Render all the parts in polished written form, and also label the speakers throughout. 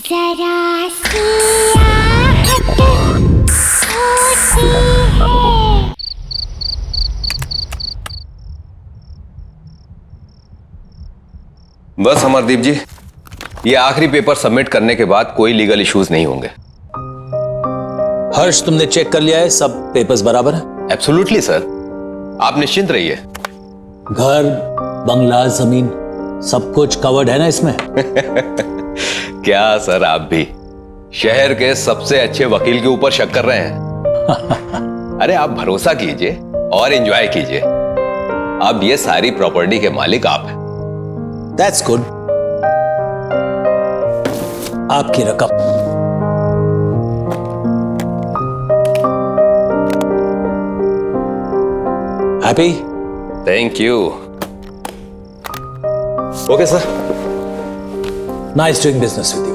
Speaker 1: जरा सियाहत होती है।
Speaker 2: बस अमरदीप जी, ये आखिरी पेपर सबमिट करने के बाद कोई लीगल इश्यूज नहीं होंगे।
Speaker 3: हर्ष, तुमने चेक कर लिया है? सब पेपर्स बराबर है?
Speaker 2: एब्सोल्युटली सर, आप निश्चिंत रहिए।
Speaker 3: घर, बंगला, जमीन सब कुछ कवर्ड है ना इसमें?
Speaker 2: क्या सर, आप भी शहर के सबसे अच्छे वकील के ऊपर शक कर रहे हैं? अरे आप भरोसा कीजिए और एंजॉय कीजिए। अब ये सारी प्रॉपर्टी के मालिक आप हैं।
Speaker 3: That's good. आपकी रकम। Happy?
Speaker 2: Thank you. Okay sir.
Speaker 3: Nice doing business with you.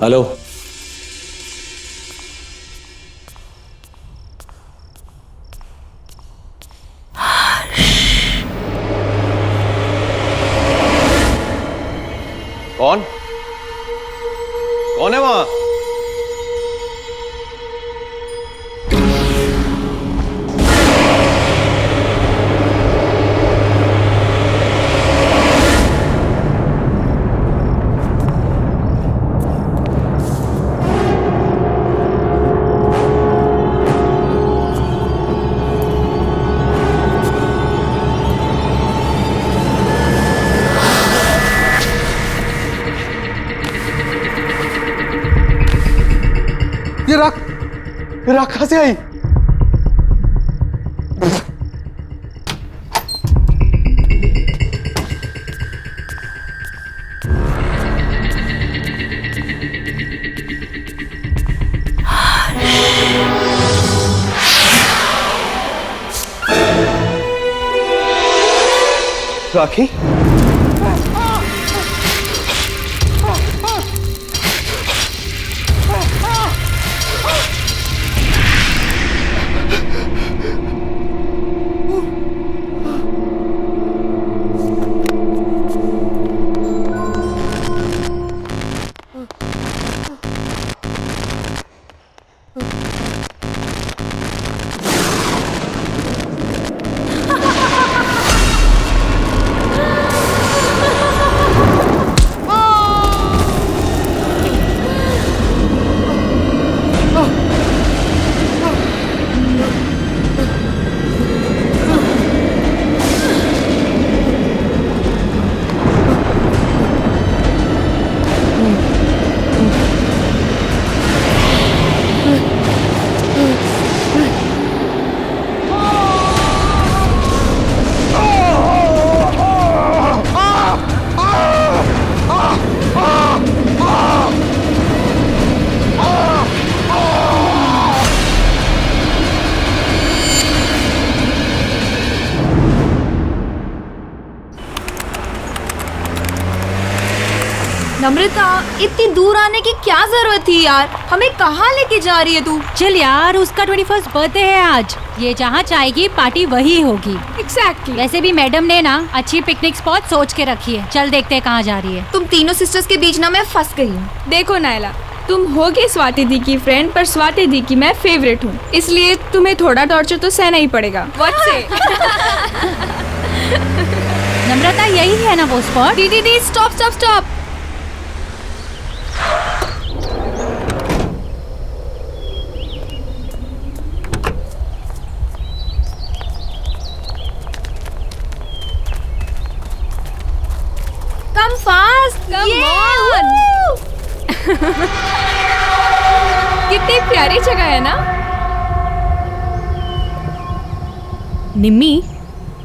Speaker 3: Hello,
Speaker 2: कौन कौन है वहां? ये राख कहां से आई? राखी?
Speaker 4: नम्रता, इतनी दूर आने की क्या जरूरत थी यार? हमें कहाँ लेके जा रही है तू?
Speaker 5: चल यार, उसका 21st बर्थडे है आज। ये जहाँ चाहेगी पार्टी वही होगी।
Speaker 4: एग्जैक्टली।
Speaker 5: वैसे भी मैडम ने ना अच्छी पिकनिक स्पॉट सोच के रखी है। चल देखते हैं कहाँ जा रही है।
Speaker 4: तुम तीनों सिस्टर्स के बीच ना मैं फंस गई हूँ।
Speaker 6: देखो नायला, तुम होगी स्वाति दी की फ्रेंड, पर स्वाति दी की मैं फेवरेट हूँ, इसलिए तुम्हें थोड़ा टॉर्चर तो सहना ही पड़ेगा। व्हाट से?
Speaker 5: नम्रता, यही है ना वो स्पॉट?
Speaker 4: दीदी stop stop stop. Come fast!
Speaker 6: Come on! कितनी प्यारी जगह है ना?
Speaker 7: निम्मी,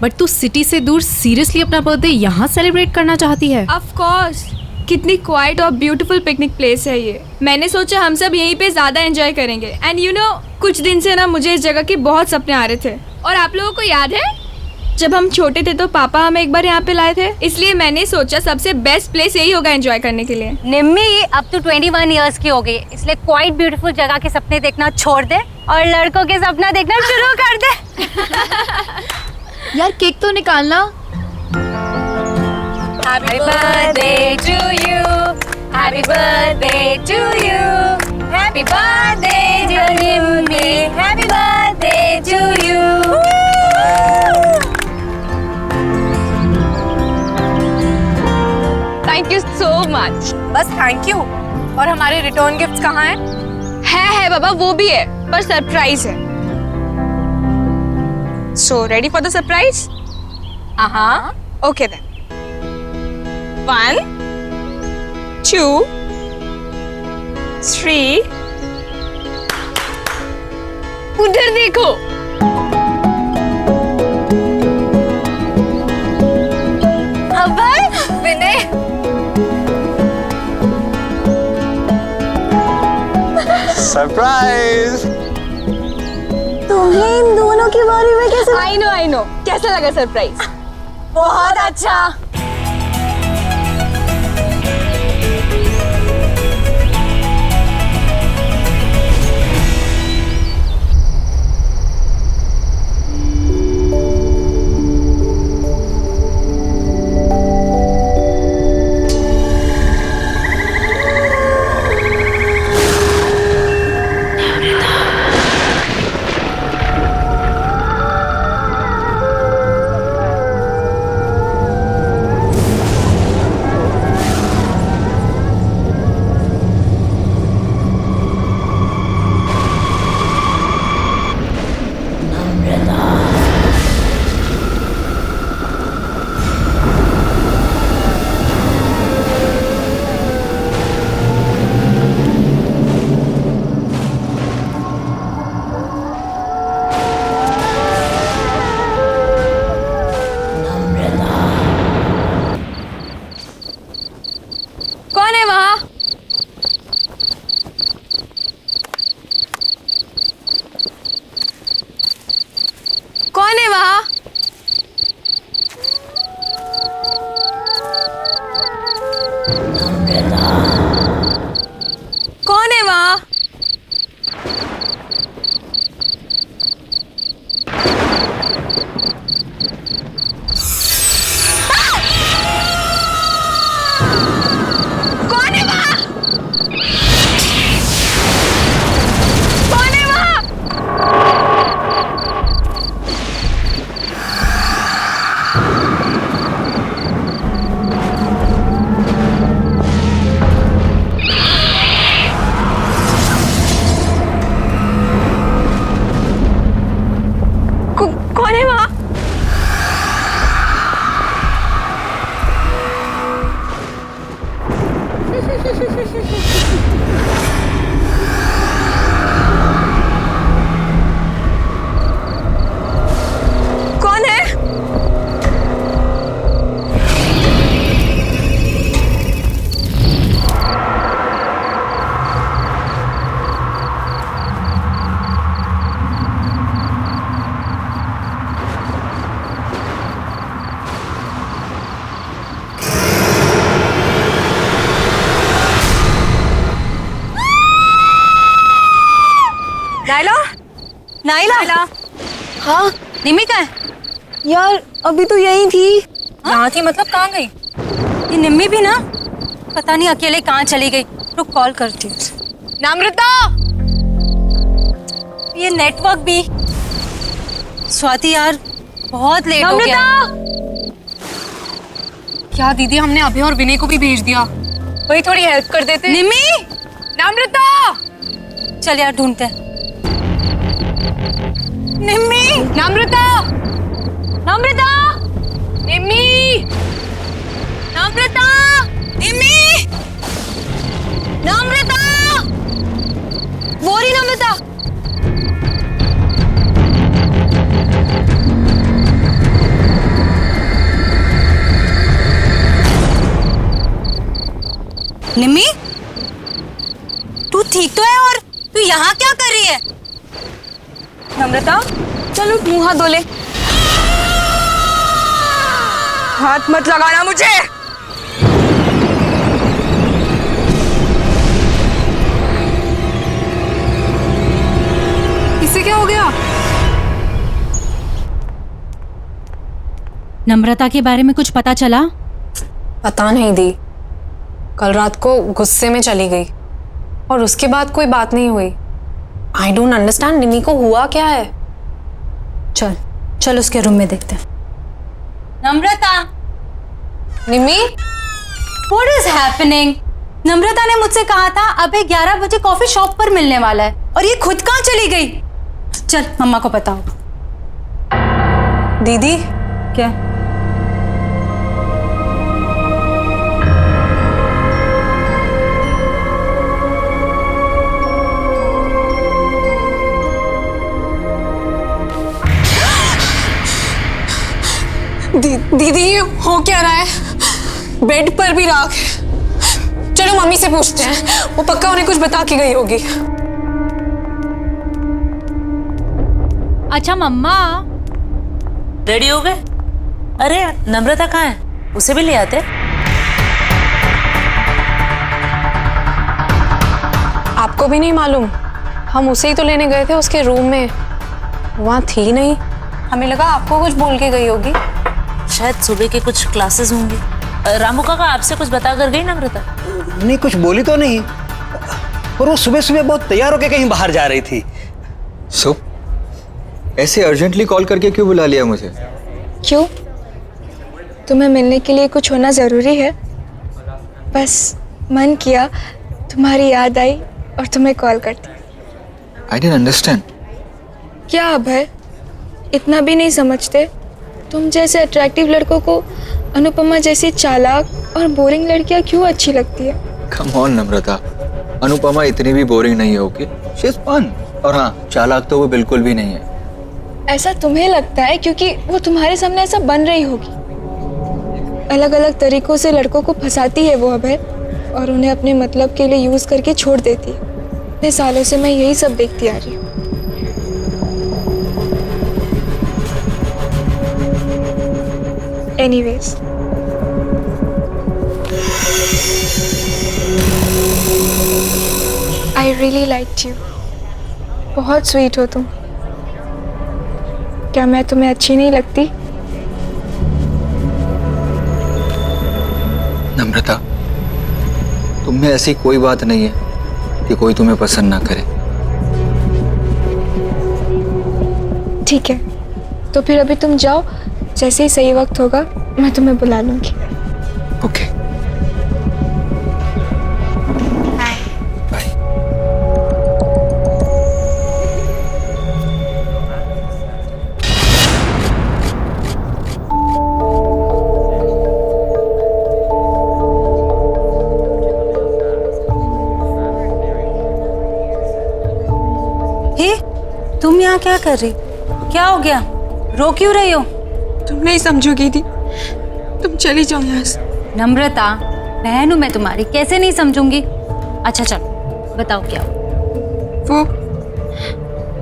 Speaker 7: बट तू सिटी से दूर सीरियसली अपना बर्थडे यहाँ सेलिब्रेट करना चाहती है?
Speaker 6: Of course! कितनी क्वाइट और ब्यूटीफुल पिकनिक प्लेस है ये। मैंने सोचा हम सब यहीं पे ज्यादा एंजॉय करेंगे। एंड यू नो, कुछ दिन से ना मुझे इस जगह के बहुत सपने आ रहे थे। और आप लोगों को याद है जब हम छोटे थे तो पापा हमें एक बार यहाँ पे लाए थे, इसलिए मैंने सोचा सबसे बेस्ट प्लेस यही होगा एंजॉय करने के लिए।
Speaker 5: निम्मी, अब तो 21 इयर्स की हो गई, इसलिए क्वाइट ब्यूटीफुल जगह के सपने देखना छोड़ दे और लड़कों के सपना देखना शुरू कर दे।
Speaker 4: यार केक तो निकालना।
Speaker 5: Happy birthday to you. Happy birthday to you. Happy birthday dear Nimmi. Happy birthday to you.
Speaker 6: Thank you so much.
Speaker 4: बस थैंक यू। और हमारे रिटर्न गिफ्ट्स कहाँ हैं?
Speaker 6: है बाबा, वो भी है पर सरप्राइज है। So ready for the surprise?
Speaker 4: हाँ।
Speaker 6: Okay then. 1 2 3 उधर देखो।
Speaker 4: अभय, विनय,
Speaker 8: सरप्राइज।
Speaker 1: तुम्हें इन दोनों के बारे में कैसे?
Speaker 6: आई नो कैसा लगा सरप्राइज?
Speaker 4: बहुत अच्छा।
Speaker 6: कौन है वहाँ? कौन है वहाँ? कौन है वहाँ? कौन है वहाँ? कौन है वहाँ? कौन है वहाँ? कौन है?
Speaker 4: Naila, Naila. हाँ, निम्मी कहाँ है?
Speaker 1: यार अभी तो यही थी।
Speaker 4: यहाँ थी मतलब कहाँ गई? ये निम्मी भी ना पता नहीं अकेले कहाँ चली गई। रुक कॉल करती हूँ। नम्रता, ये नेटवर्क भी। स्वाति यार बहुत लेट हो गया। क्या दीदी, हमने अभी और विनय को भी भेज दिया। वही थोड़ी हेल्प कर देते। निम्मी, नम्रता, चल यार ढूंढते हैं। निम्मी, नम्रता, नम्रता, निम्मी, नम्रता, निम्मी, नम्रता, बोरी नम्रता। निम्मी, तू ठीक तो है? और तू यहाँ क्या कर रही है? नम्रता, चलो मुंह हाथ धो ले। हाथ मत लगाना मुझे।
Speaker 7: इससे क्या हो गया?
Speaker 5: नम्रता के बारे में कुछ पता चला?
Speaker 8: पता नहीं दी, कल रात को गुस्से में चली गई और उसके बाद कोई बात नहीं हुई। आई डोंट अंडरस्टैंड, निमी को हुआ क्या है? चल चल उसके रूम में देखते हैं।
Speaker 4: नम्रता,
Speaker 8: निमी,
Speaker 4: व्हाट इज हैपनिंग? नम्रता ने मुझसे कहा था अभी 11 बजे कॉफी शॉप पर मिलने वाला है, और ये खुद कहाँ चली गई? चल मम्मा को बताओ।
Speaker 8: दीदी
Speaker 4: क्या?
Speaker 8: दीदी ये हो क्या रहा है? बेड पर भी राख है। चलो मम्मी से पूछते हैं, वो पक्का उन्हें कुछ बता के गई होगी।
Speaker 7: अच्छा मम्मा,
Speaker 9: रेडी हो गए? अरे नम्रता कहाँ है? उसे भी ले आते।
Speaker 8: आपको भी नहीं मालूम? हम उसे ही तो लेने गए थे उसके रूम में, वहाँ थी नहीं। हमें लगा आपको कुछ बोल के गई होगी।
Speaker 9: शायद सुबह के कुछ क्लासेस होंगी। रामू काका आपसे कुछ बता कर गई नम्रता?
Speaker 10: नहीं, कुछ बोली तो नहीं, पर वो सुबह सुबह बहुत तैयार होकर कहीं बाहर जा रही थी।
Speaker 11: सो ऐसे अर्जेंटली कॉल करके क्यों बुला लिया मुझे?
Speaker 1: क्यों? तुम्हें मिलने के लिए कुछ होना ज़रूरी है? बस मन किया, तुम्हारी याद आई और तुम्हें कॉल करती।
Speaker 11: I didn't understand.
Speaker 1: क्या अभय, इतना भी नहीं समझते? तुम जैसे अट्रैक्टिव लड़कों को अनुपमा जैसी चालाक और बोरिंग लड़कियां क्यों अच्छी लगती है?
Speaker 11: कम ऑन नम्रता, अनुपमा इतनी भी बोरिंग नहीं होगी। She is fun. और हाँ, चालाक तो वो बिल्कुल भी नहीं है।
Speaker 1: ऐसा तुम्हें लगता है क्योंकि वो तुम्हारे सामने ऐसा बन रही होगी। अलग अलग तरीकों से लड़कों को फंसाती है वो अभय, और उन्हें अपने मतलब के लिए यूज करके छोड़ देती है। इतने सालों से मैं यही सब देखती आ रही हूँ। Anyways, I really liked you. बहुत स्वीट हो तुम। क्या मैं तुम्हें अच्छी नहीं लगती?
Speaker 11: नम्रता, तुम में ऐसी कोई बात नहीं है कि कोई तुम्हें पसंद ना करे।
Speaker 1: ठीक है, तो फिर अभी तुम जाओ, जैसे ही सही वक्त होगा मैं तुम्हें बुला लूंगी।
Speaker 11: Okay, bye.
Speaker 4: हे, तुम यहाँ क्या कर रही? क्या हो गया? रो क्यों रही हो?
Speaker 1: तुम नहीं समझोगी दी, तुम चली जाओ यहाँ से।
Speaker 4: नम्रता, बहन हूँ मैं तुम्हारी, कैसे नहीं समझूंगी? अच्छा चल बताओ क्या हुआ?
Speaker 1: वो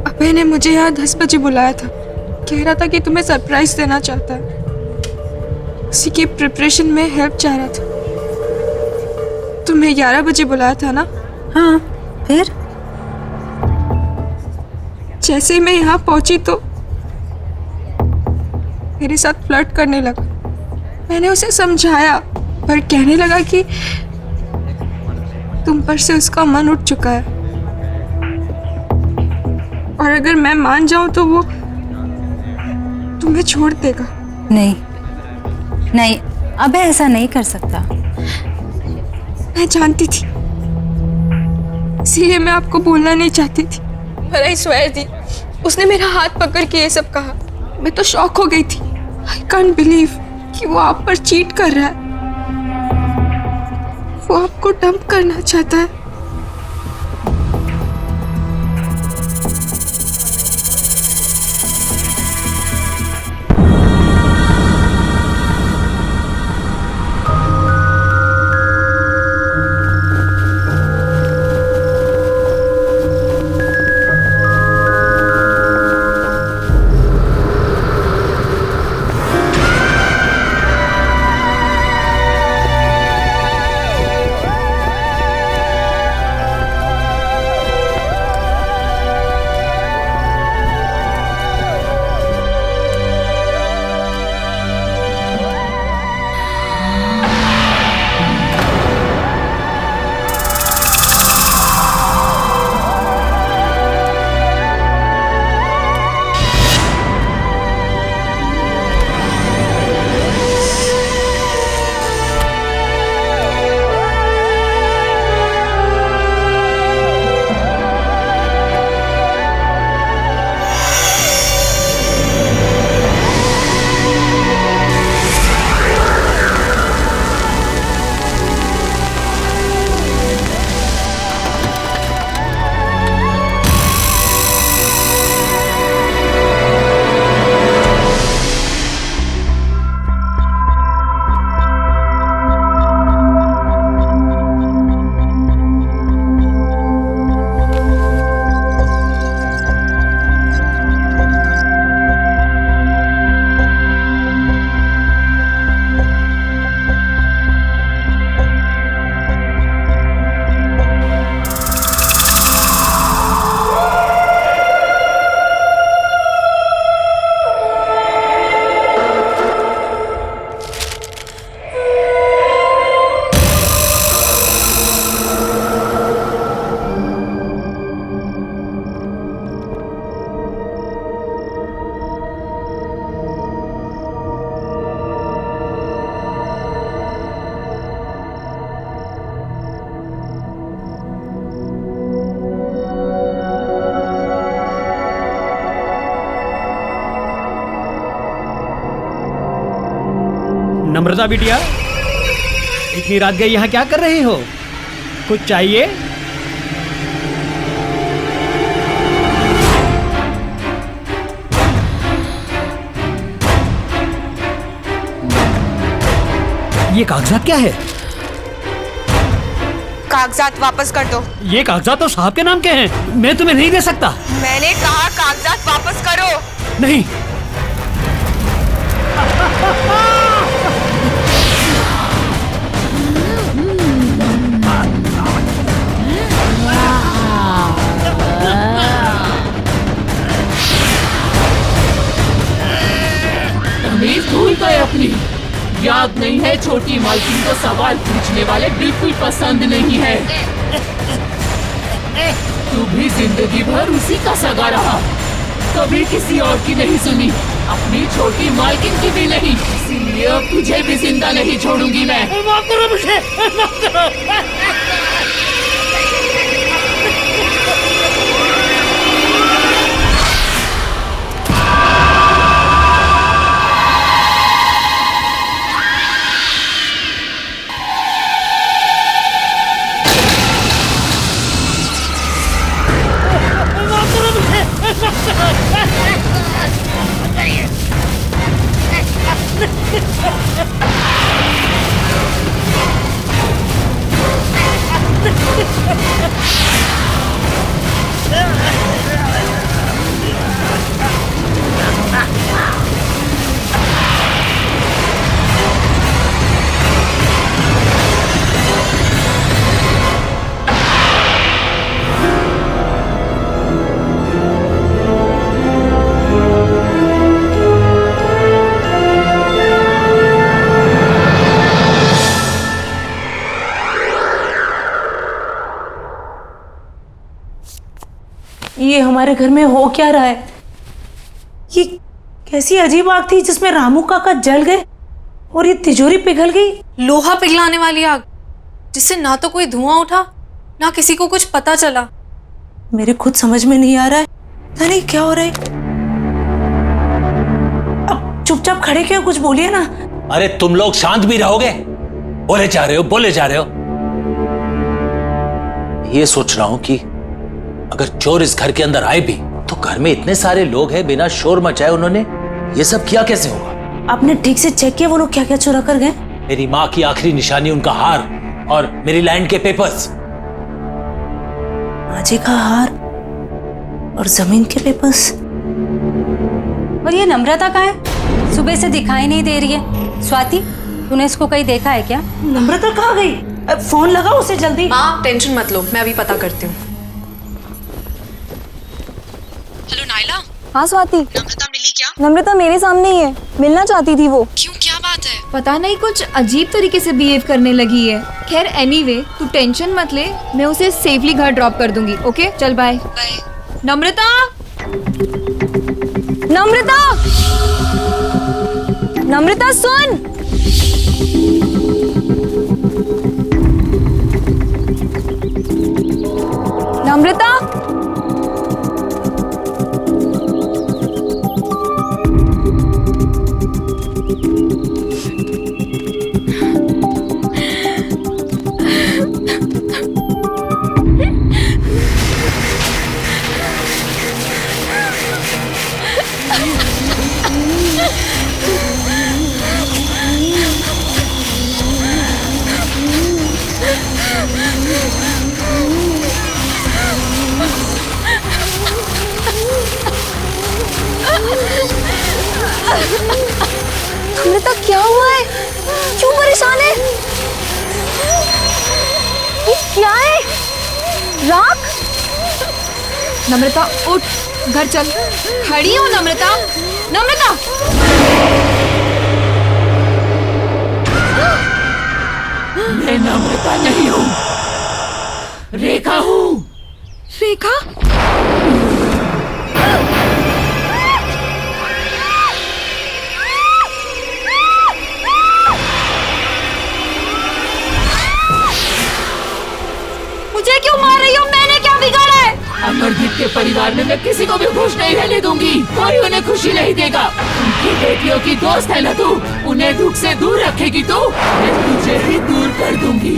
Speaker 1: अभय ने मुझे यहाँ 10 बजे बुलाया था। कह रहा था कि तुम्हें सरप्राइज देना चाहता है। उसी की प्रिपरेशन में हेल्प चाह रहा था। तुम्हें 11 बजे बुलाया था ना?
Speaker 4: हाँ, फिर?
Speaker 1: जैसे ही मैं यहाँ पहुंची तो मेरे साथ फ्लर्ट करने लगा। मैंने उसे समझाया, पर कहने लगा कि तुम पर से उसका मन उठ चुका है, और अगर मैं मान जाऊं तो वो तुम्हें छोड़ देगा।
Speaker 4: नहीं नहीं, अब ऐसा नहीं कर सकता।
Speaker 1: मैं जानती थी, इसीलिए मैं आपको बोलना नहीं चाहती थी, पर आई स्वेयर दी, उसने मेरा हाथ पकड़ के ये सब कहा। मैं तो शॉक हो गई थी। आई कांट बिलीव कि वो आप पर चीट कर रहा है। वो आपको डंप करना चाहता है।
Speaker 12: नम्रता बिटिया, इतनी रात गई यहाँ क्या कर रही हो? कुछ चाहिए? ये कागजात क्या है?
Speaker 1: कागजात वापस कर दो।
Speaker 12: ये कागजात तो साहब के नाम के हैं, मैं तुम्हें नहीं दे सकता।
Speaker 1: मैंने कहा कागजात वापस करो।
Speaker 12: नहीं।
Speaker 13: तमीज भूल गए अपनी। याद नहीं है छोटी मालकिन को सवाल पूछने वाले बिल्कुल पसंद नहीं है। तू भी जिंदगी भर उसी का सगा रहा, कभी किसी और की नहीं सुनी, अपनी छोटी मालकिन की भी नहीं। इसीलिए अब तुझे भी जिंदा नहीं छोड़ूंगी मैं।
Speaker 12: माफ करो मुझे, माफ करो।
Speaker 9: ये हमारे घर में हो क्या रहा है? ये कैसी अजीब आग थी जिसमें रामू काका जल गए और ये तिजोरी पिघल गई।
Speaker 8: लोहा पिघलाने वाली आग, जिससे ना तो कोई धुआं उठा ना किसी को कुछ पता चला।
Speaker 9: मेरे खुद समझ में नहीं आ रहा है, पता नहीं क्या हो रहा है। अब चुपचाप खड़े क्यों, कुछ बोलिए ना।
Speaker 3: अरे तुम लोग शांत भी रहोगे? बोले जा रहे हो, बोले जा रहे हो। ये सोच रहा हूं कि अगर चोर इस घर के अंदर आए भी तो घर में इतने सारे लोग हैं, बिना शोर मचाए उन्होंने ये सब किया कैसे होगा?
Speaker 9: आपने ठीक से चेक किया वो लोग क्या क्या चुरा कर गए?
Speaker 3: मेरी माँ की आखिरी निशानी, उनका हार और मेरी लैंड के पेपर्स।
Speaker 9: माँ जी का हार और जमीन के पेपर्स।
Speaker 4: और ये नम्रता कहाँ है? सुबह से दिखाई नहीं दे रही है। स्वाति, तूने इसको कहीं देखा है क्या?
Speaker 9: नम्रता कहाँ गई? फोन लगाओ उसे जल्दी।
Speaker 8: माँ टेंशन मत लो, मैं अभी पता करती हूँ। Hello Naila.
Speaker 1: हाँ स्वाति।
Speaker 8: नम्रता मिली क्या?
Speaker 1: नम्रता मेरे सामने ही है, मिलना चाहती थी वो।
Speaker 8: क्यों, क्या बात है?
Speaker 6: पता नहीं, कुछ अजीब तरीके से बिहेव करने लगी है। खैर एनीवे, तू टेंशन मत ले, मैं उसे सेफली घर ड्रॉप कर दूंगी। ओके चल बाय। नम्रता,
Speaker 1: नम्रता, नम्रता सुन। नम्रता, नम्रता क्या हुआ है? क्यों परेशान है? ये क्या है? राख?
Speaker 6: नम्रता उठ, घर चल। खड़ी हो नम्रता, नम्रता।
Speaker 13: मैं नम्रता नहीं हूँ, रेखा हूँ।
Speaker 6: रेखा?
Speaker 4: मुझे क्यों मार रही हो? मैंने क्या बिगाड़ा है?
Speaker 13: अगर भी आपके परिवार में मैं किसी को भी खुश नहीं रहने दूंगी। कोई उन्हें खुशी नहीं देगा। उनकी बेटियों की दोस्त है ना तू, उन्हें दुख से दूर रखेगी तू, मैं तुझे भी दूर कर दूंगी।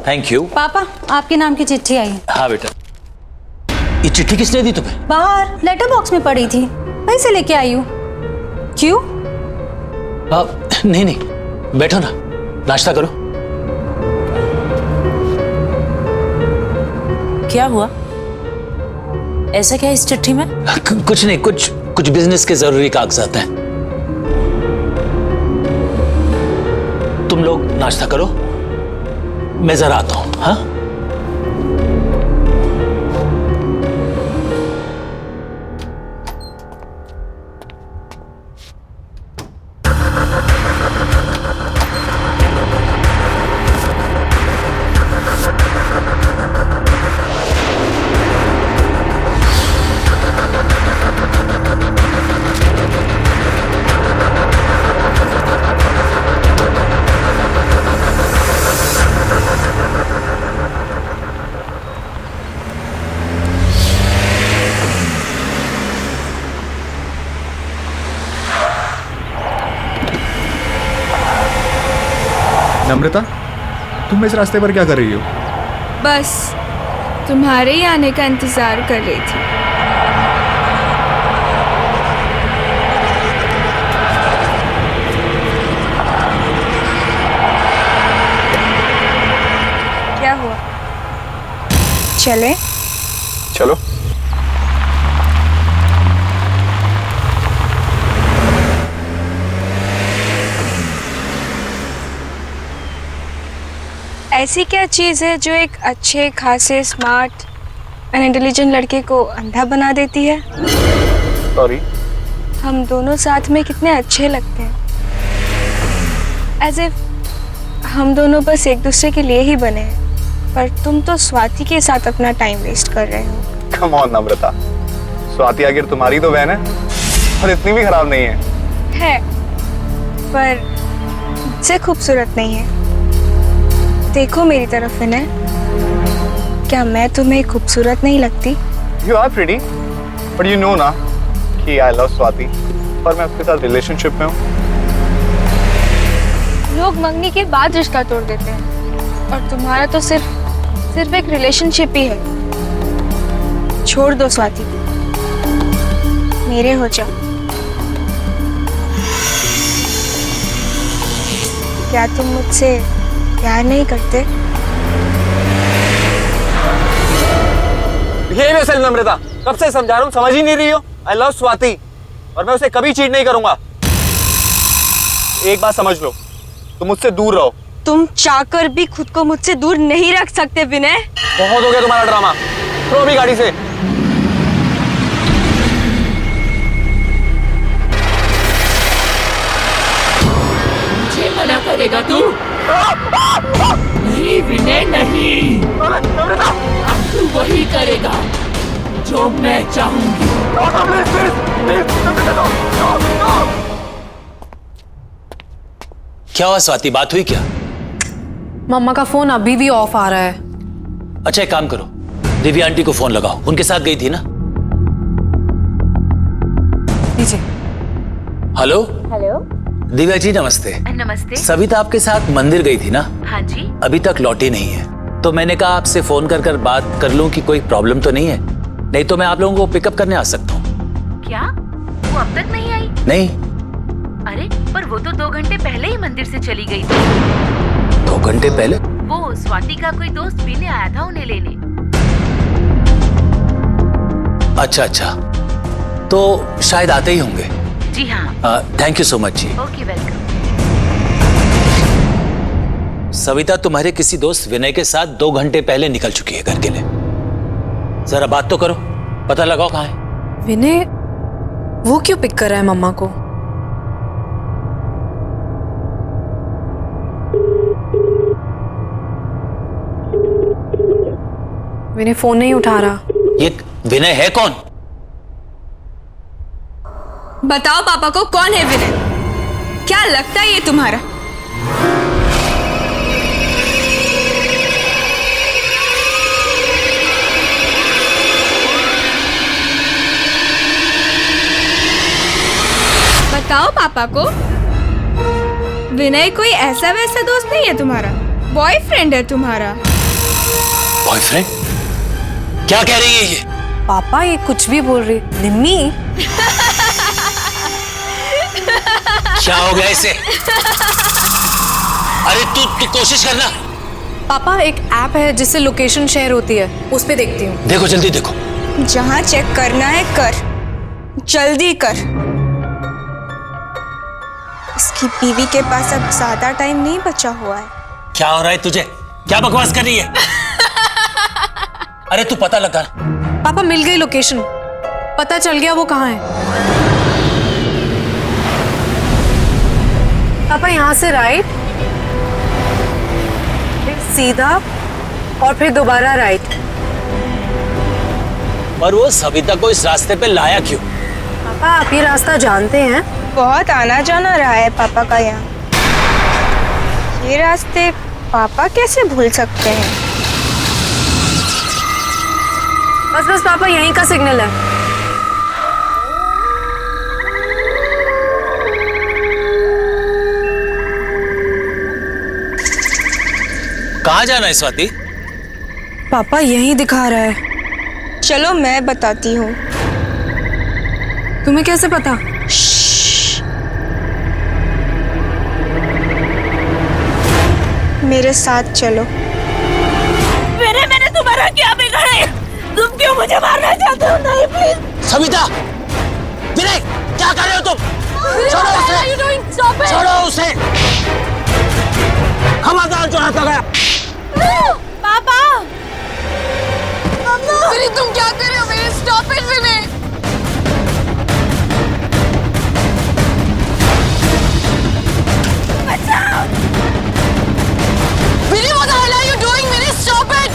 Speaker 3: Thank you.
Speaker 4: पापा, आपके नाम की चिट्ठी आई है।
Speaker 3: हाँ बेटा, ये चिट्ठी किसने दी तुम्हें?
Speaker 4: बाहर लेटर बॉक्स में पड़ी थी, वहीं से लेके आई हूँ। क्यों?
Speaker 3: नहीं नहीं, बैठो ना, नाश्ता करो।
Speaker 9: क्या हुआ? ऐसा क्या है इस चिट्ठी में?
Speaker 3: कुछ नहीं, कुछ बिजनेस के जरूरी कागजात हैं। तुम लोग नाश्ता करो, मैं जरा आता हूं। हाँ,
Speaker 11: नम्रता, तुम इस रास्ते पर क्या कर रही हो?
Speaker 6: बस तुम्हारे ही आने का इंतजार कर रही थी। क्या हुआ? चले?
Speaker 11: चलो।
Speaker 1: ऐसी क्या चीज़ है जो एक अच्छे खासे स्मार्ट एंड इंटेलिजेंट लड़के को अंधा बना देती है?
Speaker 11: सॉरी।
Speaker 1: हम दोनों साथ में कितने अच्छे लगते हैं, एज इफ हम दोनों बस एक दूसरे के लिए ही बने हैं, पर तुम तो स्वाति के साथ अपना टाइम वेस्ट कर रहे हो।
Speaker 11: कम ऑन नम्रता, स्वाति आखिर तुम्हारी तो बहन है और इतनी भी खराब नहीं है।
Speaker 1: पर मुझसे खूबसूरत नहीं है। देखो मेरी तरफ विनय, क्या मैं तुम्हें खूबसूरत नहीं लगती?
Speaker 11: You are pretty, but you know ना कि I love स्वाति और मैं उसके साथ रिलेशनशिप में हूँ।
Speaker 1: लोग मंगनी के बाद रिश्ता तोड़ देते हैं और तुम्हारा तो सिर्फ एक रिलेशनशिप ही है। छोड़ दो स्वाति, मेरे हो जाओ। क्या तुम मुझसे प्यार नहीं करते?
Speaker 10: नम्रता, कब से समझा रहा हूँ, समझ ही नहीं रही हो। आई लव स्वाति और मैं उसे कभी चीट नहीं करूंगा। एक बात समझ लो, तुम मुझसे दूर रहो।
Speaker 1: तुम चाहकर भी खुद को मुझसे दूर नहीं रख सकते विनय।
Speaker 10: बहुत हो गया तुम्हारा ड्रामा, उतरो अभी गाड़ी से।
Speaker 13: मुझे मना करेगा तू? नहीं विनय नहीं, अब तू वही करेगा जो मैं चाहूंगी।
Speaker 3: क्या हुआ स्वाति, बात हुई क्या?
Speaker 8: मम्मा का फोन अभी भी ऑफ आ रहा है।
Speaker 3: अच्छा एक काम करो, दिव्या आंटी को फोन लगाओ, उनके साथ गई थी ना?
Speaker 8: लीजिए।
Speaker 3: Hello
Speaker 5: hello.
Speaker 3: दिव्या जी नमस्ते।
Speaker 5: नमस्ते।
Speaker 3: सविता आपके साथ मंदिर गई थी ना?
Speaker 5: हाँ जी।
Speaker 3: अभी तक लौटी नहीं है, तो मैंने कहा आपसे फोन कर बात कर लूं कि कोई प्रॉब्लम तो नहीं है, नहीं तो मैं आप लोगों को पिकअप करने आ सकता हूँ।
Speaker 5: क्या वो अब तक नहीं आई?
Speaker 3: नहीं।
Speaker 5: अरे पर वो तो 2 घंटे पहले ही मंदिर से चली गई थी।
Speaker 3: 2 घंटे पहले?
Speaker 5: वो स्वाति का कोई दोस्त पीने आया था उन्हें लेने।
Speaker 3: अच्छा, तो शायद आते ही होंगे।
Speaker 5: जी हाँ।
Speaker 3: थैंक यू सो मच जी।
Speaker 5: Okay welcome.
Speaker 3: सविता तुम्हारे किसी दोस्त विनय के साथ 2 घंटे पहले निकल चुकी है घर के लिए। जरा बात तो करो, पता लगाओ कहाँ है।
Speaker 8: विनय वो क्यों पिक कर रहा है मम्मा को? विनय फोन नहीं उठा रहा।
Speaker 3: ये विनय है कौन?
Speaker 6: बताओ पापा को कौन है विनय? क्या लगता है ये तुम्हारा? बताओ पापा को। विनय कोई ऐसा वैसा दोस्त नहीं है तुम्हारा, बॉयफ्रेंड है तुम्हारा।
Speaker 3: बॉयफ्रेंड? क्या कह रही है ये?
Speaker 8: पापा ये कुछ भी बोल रही। निम्मी
Speaker 3: क्या हो गया इसे? अरे तू कोशिश करना।
Speaker 8: पापा एक ऐप है जिससे लोकेशन शेयर होती है, उस पे देखती हूँ।
Speaker 3: देखो जल्दी देखो।
Speaker 1: जहाँ चेक करना है कर, जल्दी कर। इसकी बीवी के पास अब ज्यादा टाइम नहीं बचा हुआ है।
Speaker 3: क्या हो रहा है तुझे? क्या बकवास कर रही है? अरे तू पता लगा।
Speaker 8: पापा मिल गई लोकेशन, पता चल गया वो कहाँ है। पापा यहाँ से राइट, फिर सीधा और फिर दोबारा राइट।
Speaker 3: और वो सविता को इस रास्ते पे लाया क्यों?
Speaker 8: पापा आप ये रास्ता जानते हैं?
Speaker 1: बहुत आना जाना रहा है पापा का यहाँ। ये रास्ते पापा कैसे भूल सकते हैं?
Speaker 8: बस बस पापा यहीं का सिग्नल है।
Speaker 3: कहाँ जाना है स्वाति?
Speaker 8: पापा यहीं दिखा रहा है।
Speaker 1: चलो मैं बताती हूँ।
Speaker 8: तुम्हें कैसे पता?
Speaker 1: मेरे साथ चलो।
Speaker 9: मैंने तुम्हारा क्या बिगाड़ा? तुम क्यों मुझे मारना चाहते हो? नहीं प्लीज।
Speaker 3: सविता, विनय, क्या कर रहे हो तुम? छोड़ो उसे, छोड़ो उसे। खबरदार जो हाथ लगाया।
Speaker 6: पापा! विनय तुम क्या कर रहे हो? विनय स्टॉप इट विनय!
Speaker 9: बचाओ!
Speaker 6: विनय what the hell are you doing? Vinay stop it!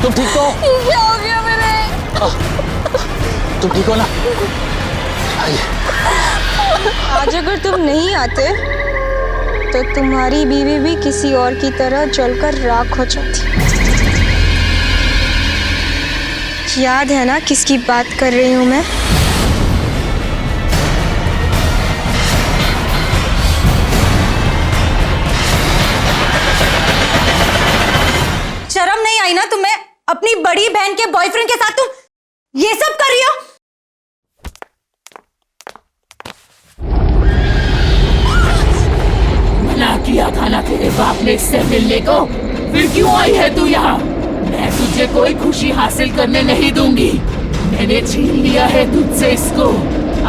Speaker 3: तुम ठीक तो?
Speaker 6: क्या हो गया विनय?
Speaker 3: तुम ठीक हो ना?
Speaker 1: आज अगर तुम नहीं आते तो तुम्हारी बीवी भी किसी और की तरह जलकर राख हो जाती। याद है ना किसकी बात कर रही हूँ मैं?
Speaker 4: शर्म नहीं आई ना तुम्हें? अपनी बड़ी बहन के बॉयफ्रेंड के साथ तुम ये सब कर रही हो?
Speaker 13: मना किया था ना तेरे बाप ने इससे मिलने को, फिर क्यों आई है तू यहाँ? मैं तुझे कोई खुशी हासिल करने नहीं दूंगी। मैंने छीन लिया है तुझसे इसको,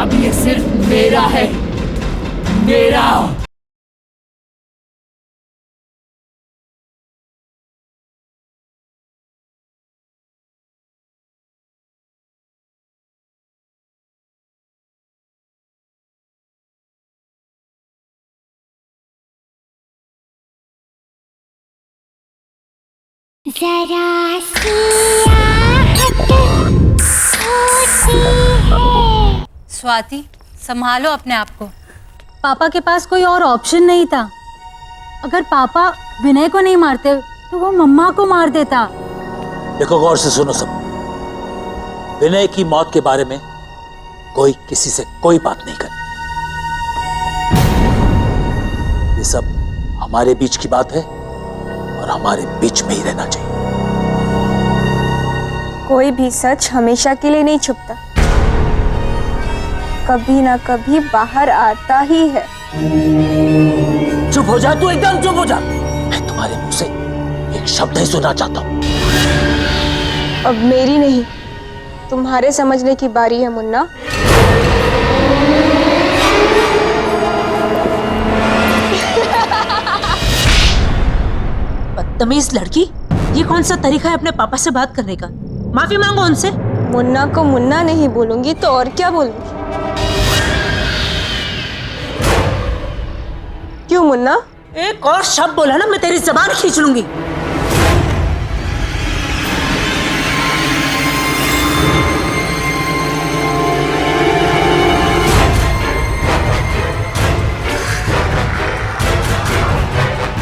Speaker 13: अब ये सिर्फ मेरा है, मेरा।
Speaker 14: जरा सी आहट होती है।
Speaker 4: स्वाति संभालो अपने आप को। पापा के पास कोई और ऑप्शन नहीं था। अगर पापा विनय को नहीं मारते तो वो मम्मा को मार देता।
Speaker 3: देखो गौर से सुनो सब। विनय की मौत के बारे में कोई किसी से कोई बात नहीं करे। ये सब हमारे बीच की बात है और हमारे बीच में ही रहना चाहिए।
Speaker 1: कोई भी सच हमेशा के लिए नहीं छुपता, कभी ना कभी बाहर आता ही है।
Speaker 3: चुप हो जा तू, एकदम चुप हो जा। मैं तुम्हारे मुंह से एक शब्द ही सुनना चाहता हूं।
Speaker 1: अब मेरी नहीं तुम्हारे समझने की बारी है मुन्ना।
Speaker 9: बदतमीज लड़की, ये कौन सा तरीका है अपने पापा से बात करने का? माफी मांगो उनसे।
Speaker 1: मुन्ना को मुन्ना नहीं बोलूंगी तो और क्या बोलूंगी? क्यों मुन्ना?
Speaker 9: एक और शब्द बोला ना मैं तेरी जबान खींच लूंगी।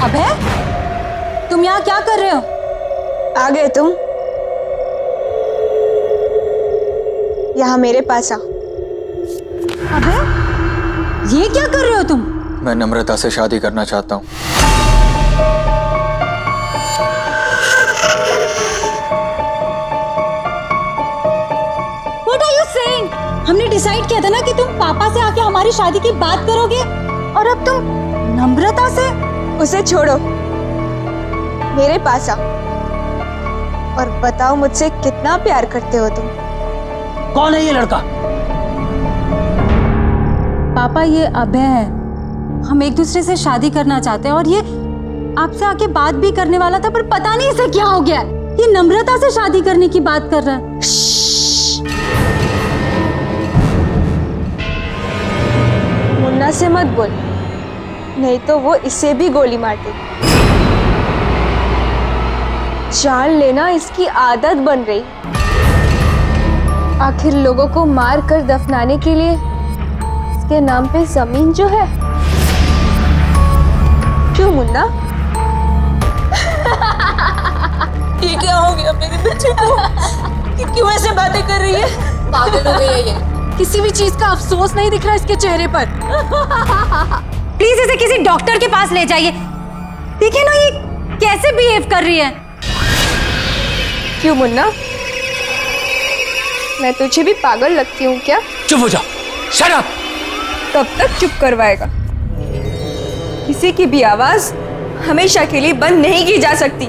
Speaker 4: अबे तुम यहाँ क्या कर रहे हो?
Speaker 1: आ गए तुम? यहाँ मेरे पास आओ।
Speaker 4: अबे ये क्या कर रहे हो तुम?
Speaker 11: मैं नम्रता से शादी करना चाहता हूँ।
Speaker 4: What are you saying? हमने डिसाइड किया था ना कि तुम पापा से आके हमारी शादी की बात करोगे, और अब तुम नम्रता से?
Speaker 1: उसे छोड़ो, मेरे पास आओ और बताओ मुझसे कितना प्यार करते हो तुम।
Speaker 3: कौन है ये लड़का?
Speaker 4: पापा ये अभय है। हम एक दूसरे से शादी करना चाहते हैं और ये आपसे आके बात भी करने वाला था, पर पता नहीं इसे क्या हो गया। ये नम्रता से शादी करने की बात कर रहा है।
Speaker 1: मुन्ना से मत बोल, नहीं तो वो इसे भी गोली मार देगी। जान लेना इसकी आदत बन रही। आखिर लोगों को मार कर दफनाने के लिए इसके नाम पे जमीन जो है। क्यों मुन्ना?
Speaker 9: ये क्या हो गया मेरे बच्चे को? कि क्यों ऐसे बातें कर रही है?
Speaker 4: पागल हो गई है ये। किसी भी चीज का अफसोस नहीं दिख रहा इसके चेहरे पर। प्लीज इसे किसी डॉक्टर के पास ले जाइए। देखिए ना ये कैसे बिहेव कर रही है।
Speaker 1: क्यों मुन्ना, मैं तुझे भी पागल लगती हूँ क्या?
Speaker 3: चुप हो जाओ, शट अप।
Speaker 1: कब तक चुप करवाएगा? किसी की भी आवाज हमेशा के लिए बंद नहीं की जा सकती।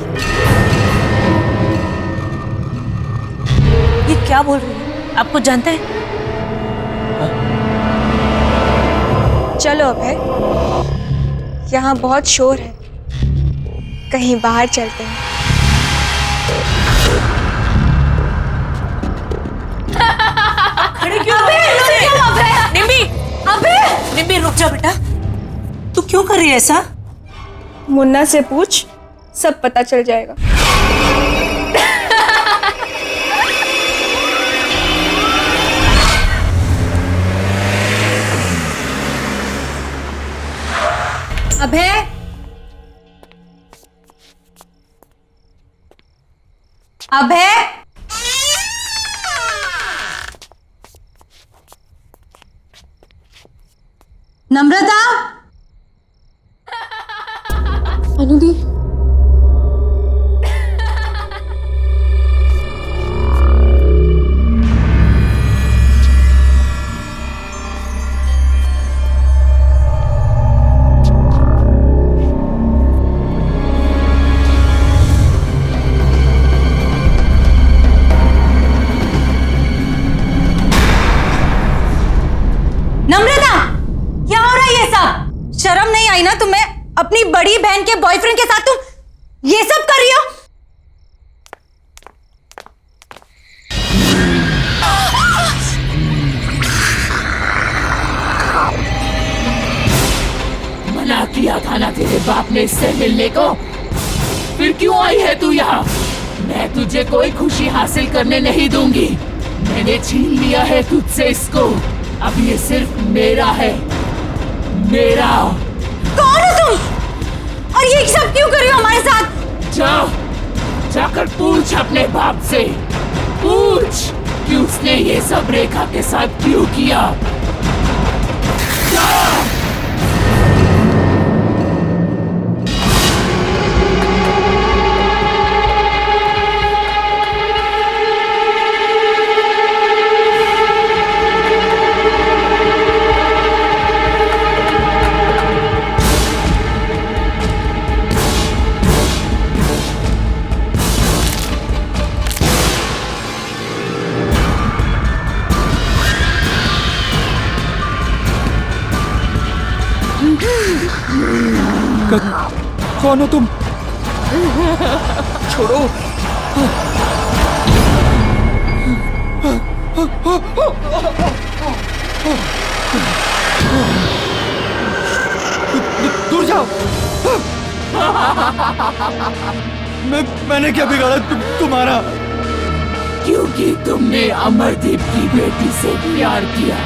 Speaker 9: ये क्या बोल रही है? आपको जानते हैं?
Speaker 1: चलो अभय, यहाँ बहुत शोर है, कहीं बाहर चलते हैं।
Speaker 9: खड़े क्यों हो? निम्मी, निम्मी रुक जा बेटा। तू क्यों कर रही है ऐसा?
Speaker 1: मुन्ना से पूछ, सब पता चल जाएगा।
Speaker 4: अभय, अभय, नम्रता, अनुदी, शर्म नहीं आई ना तुम्हें? अपनी बड़ी बहन के बॉयफ्रेंड के साथ तुम ये सब कर रही हो?
Speaker 13: मना किया था ना तेरे बाप ने इससे मिलने को, फिर क्यों आई है तू यहाँ? मैं तुझे कोई खुशी हासिल करने नहीं दूंगी। मैंने छीन लिया है तुझसे इसको, अब ये सिर्फ मेरा है, मेरा।
Speaker 4: कौन हो तुम? और ये सब क्यों कर रही हो हमारे साथ?
Speaker 13: जाकर पूछ अपने बाप से, पूछ कि उसने ये सब रेखा के साथ क्यों किया। जा।
Speaker 11: कौन हो तुम? छोड़ो।
Speaker 12: दूर जाओ। मैंने क्या बिगाड़ा तुम्हारा?
Speaker 13: क्योंकि तुमने अमरदीप की बेटी से प्यार किया,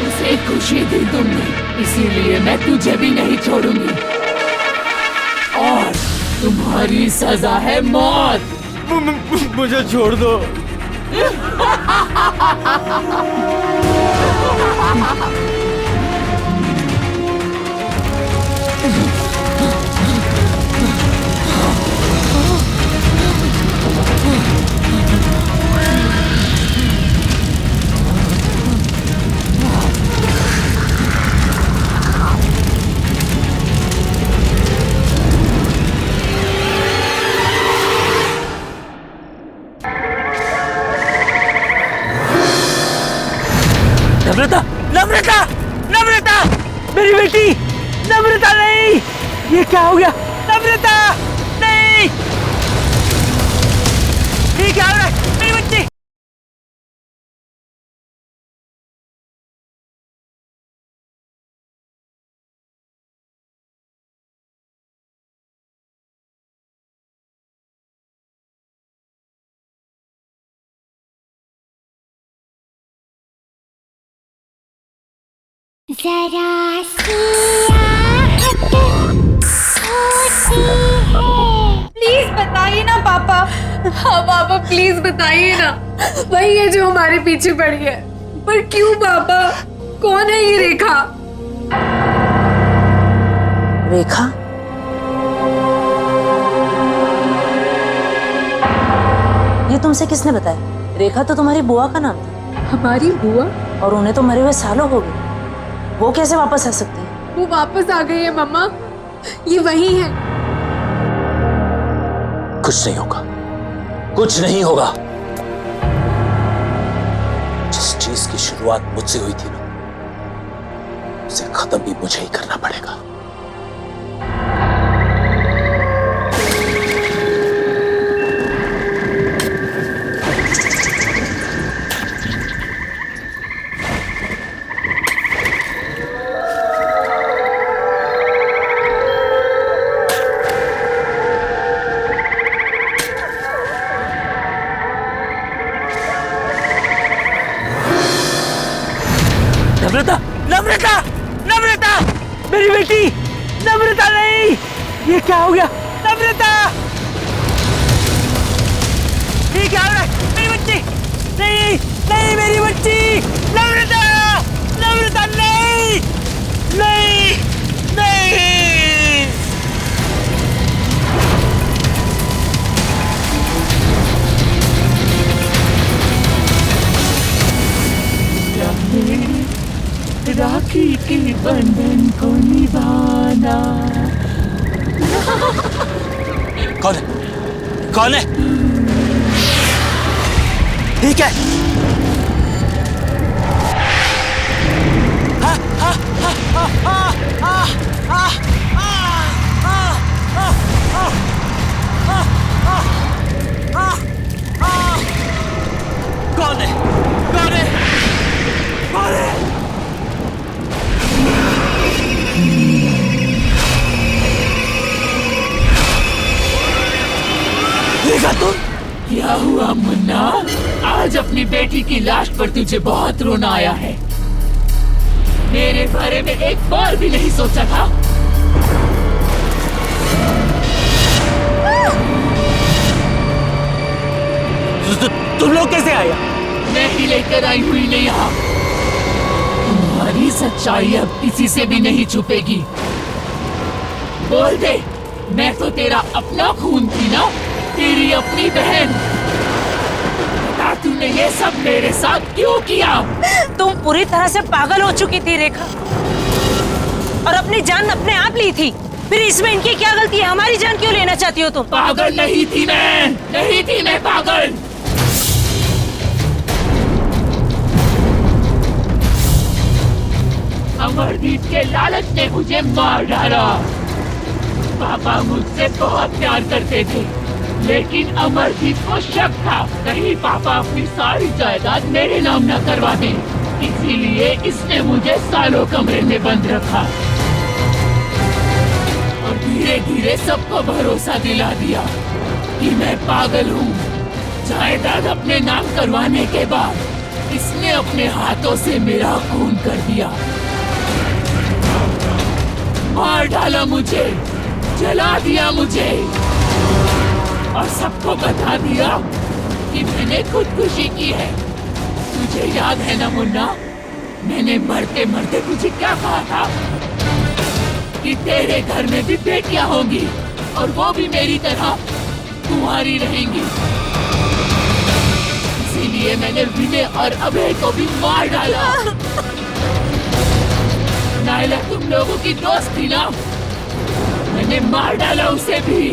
Speaker 13: उसे खुशी दी तुमने, इसीलिए मैं तुझे भी नहीं छोड़ूंगी। और तुम्हारी सजा है मौत।
Speaker 12: मुझे छोड़ दो।
Speaker 9: नम्रता, नम्रता, नम्रता, मेरी बेटी, नम्रता नहीं, ये क्या हो गया? नम्रता, नहीं, ये क्या हो रहा है? मेरी बच्ची।
Speaker 14: जरा सी आहट होती है।
Speaker 5: प्लीज बताइए ना पापा। हाँ पापा प्लीज बताइए ना, वही है जो हमारे पीछे पड़ी है। पर क्यों पापा? कौन है ये रेखा?
Speaker 9: रेखा? ये तुमसे किसने बताया? रेखा तो तुम्हारी बुआ का नाम था।
Speaker 5: हमारी बुआ?
Speaker 9: और उन्हें तो मरे हुए सालों हो गए, वो कैसे वापस आ सकती है?
Speaker 5: वो वापस आ गई है मम्मा, ये वही है।
Speaker 3: कुछ नहीं होगा, कुछ नहीं होगा। जिस चीज की शुरुआत मुझसे हुई थी ना, उसे खत्म भी मुझे ही करना पड़ेगा।
Speaker 9: नम्रता, नम्रता, नम्रता, मेरी बेटी, नम्रता नहीं, ये क्या हो गया? नम्रता, ये क्या हो रहा है? मेरी बच्ची, नहीं, नहीं, मेरी बच्ची, नम्रता, नम्रता नहीं, नहीं, नहीं।
Speaker 13: राखी के बंधन को निभाना।
Speaker 3: कौन है? कौन है? ठीक है। कौन है? कौन है? कौन है?
Speaker 13: देखा तुम? क्या हुआ मुन्ना? आज अपनी बेटी की लाश पर तुझे बहुत रोना आया है। मेरे बारे में एक बार भी नहीं सोचा था।
Speaker 9: तुम लोग कैसे आए?
Speaker 13: मैं ही लेकर आई हुई नहीं यहाँ। तुम्हारी सच्चाई अब किसी से भी नहीं छुपेगी। बोल दे, मैं तो तेरा अपना खून थी ना, तेरी अपनी बहन। बता, तूने ये सब मेरे साथ क्यों किया?
Speaker 9: तुम पूरी तरह से पागल हो चुकी थी रेखा, और अपनी जान अपने आप ली थी। फिर इसमें इनकी क्या गलती है? हमारी जान क्यों लेना चाहती हो तुम?
Speaker 13: पागल नहीं थी मैं, नहीं थी मैं पागल। अमरदीप के लालच ने मुझे मार डाला। पापा मुझसे बहुत प्यार करते थे, लेकिन अमरजीत को शक था कहीं पापा अपनी सारी जायदाद मेरे नाम न करवा दें, इसीलिए इसने मुझे सालों कमरे में बंद रखा और धीरे धीरे सबको भरोसा दिला दिया कि मैं पागल हूँ। जायदाद अपने नाम करवाने के बाद इसने अपने हाथों से मेरा खून कर दिया, मार डाला मुझे, जला दिया मुझे और सबको बता दिया कि मैंने खुदकुशी की है। तुझे याद है ना मुन्ना, मैंने मरते मरते तुझे क्या कहा था कि तेरे घर में भी बेटियां होंगी और वो भी मेरी तरह कुंवारी रहेंगी। इसीलिए मैंने विनय और अभय को भी मार डाला। नायला तुम लोगों की दोस्त थी ना, मैंने मार डाला उसे भी।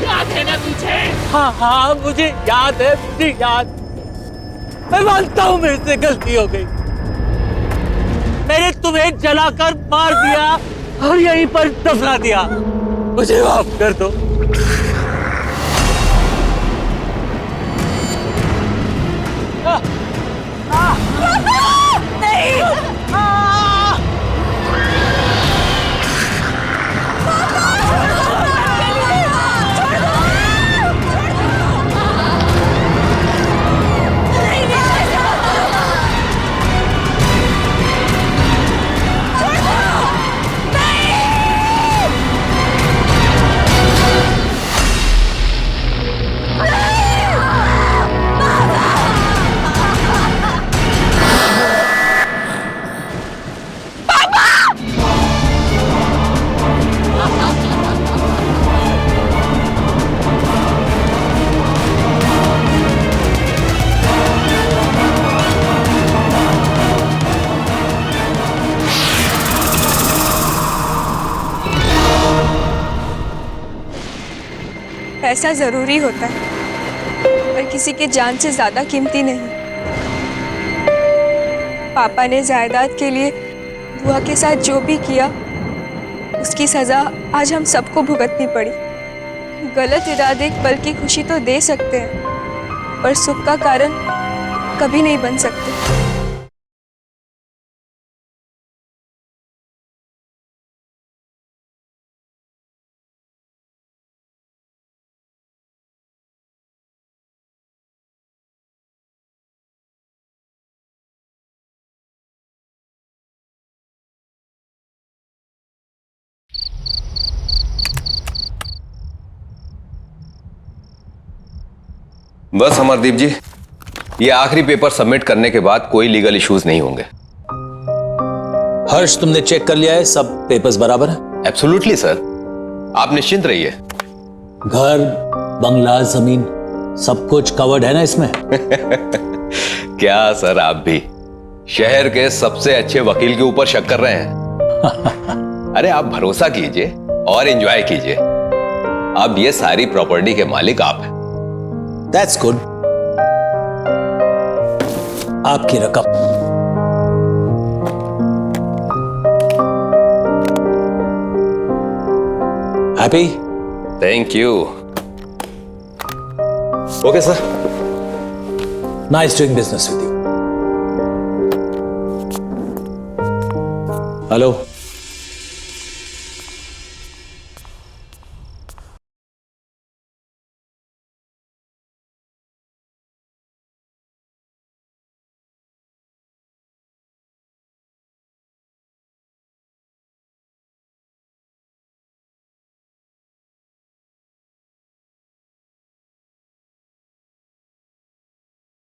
Speaker 13: याद है ना तुझे?
Speaker 9: हाँ हाँ मुझे याद है, मुझे याद। मैं मानता हूँ मेरे से गलती हो गई, मैंने तुम्हें जलाकर मार दिया और यहीं पर दफना दिया। मुझे माफ कर दो।
Speaker 1: पैसा जरूरी होता है पर किसी की जान से ज्यादा कीमती नहीं। पापा ने जायदाद के लिए बुआ के साथ जो भी किया उसकी सजा आज हम सबको भुगतनी पड़ी। गलत इरादे एक पल की खुशी तो दे सकते हैं पर सुख का कारण कभी नहीं बन सकते।
Speaker 2: बस अमरदीप जी, ये आखिरी पेपर सबमिट करने के बाद कोई लीगल इश्यूज नहीं होंगे।
Speaker 3: हर्ष, तुमने चेक कर लिया है? सब पेपर्स बराबर है?
Speaker 2: एब्सोल्युटली सर, आप निश्चिंत रहिए।
Speaker 3: घर, बंगला, जमीन सब कुछ कवर्ड है ना इसमें?
Speaker 2: क्या सर, आप भी शहर के सबसे अच्छे वकील के ऊपर शक कर रहे हैं? अरे आप भरोसा कीजिए और एंजॉय कीजिए। अब ये सारी प्रॉपर्टी के मालिक आप हैं।
Speaker 3: That's good. आपकी रकम। Happy?
Speaker 2: Thank you. Okay, sir.
Speaker 3: Nice doing business with you. Hello.